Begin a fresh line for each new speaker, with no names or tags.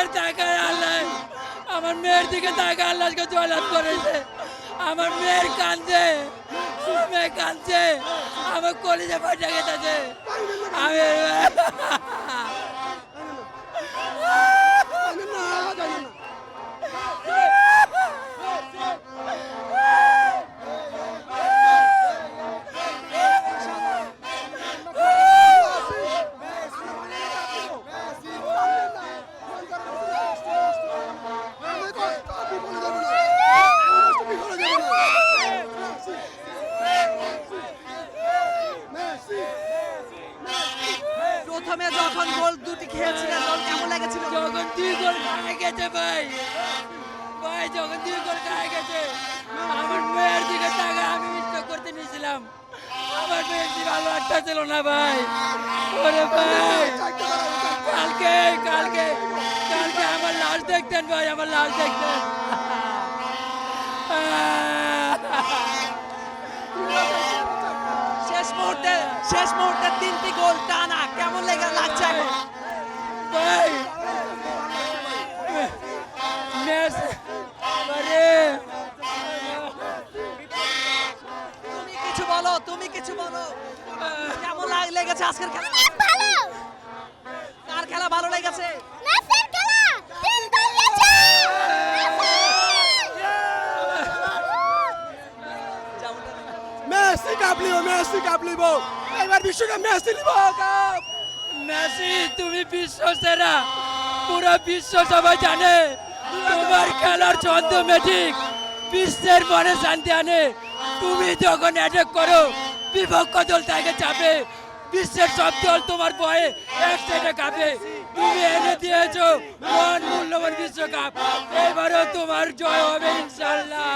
দিকে তাকায় আল্লাহ, আমার মেয়ের দিকে তাকায় আল্লাহকে জয়লাভ করেছে। আমার মেয়ের কান্দে, আমার মেয়ে কান্দছে, আমার কলিজা ফাটা গেছে। আমি
প্রথমে যখন গোল দুটি খেয়েছিলেন তখন কেমন লেগেছিল?
যখন 2 গোল খায় গেছে ভাই, ভাই যখন 2 গোল খায় গেছে, আমার মেয়ের দিকে তাকায় আমি স্ট্রোক করতে নিয়েছিলাম। আমার মেয়ের দিকে ভালো একটা ছিল না ভাই। ওরে ভাই, কালকে কালকে কালকে আমার লাশ দেখতেন ভাই, আমার লাশ দেখতেন।
শেষ মুহূর্তে 3টি গোল টানা কেমন লাগছে এখন?
ভাই ম্যাচ আরে
তুমি কিছু বলো কেমন লেগেছে আজকের খেলা?
ভালো
কার খেলা ভালো লেগেছে?
মেসির খেলা 3 গোল দিয়েছে।
মেসি কাপ লিব, এবার বিশ্বকাপ মেসি লিব কাপ।
মেসি তুমি বিশ্ব সেরা, পুরো বিশ্ব সবাই জানে তোমার খেলার ছন্দ ম্যাজিক বিশ্বের মনে শান্তি আনে। তুমি যখন অ্যাটাক করো বিপক্ষ দল তাকে চাপে, বিশ্বের সব দল তোমার ভয়ে এক সাইডে কাঁপে। তুমি এনে দিয়েছো মূল্যবান বিশ্বকাপ, এবারও তোমার জয় হবে ইনশাল্লাহ।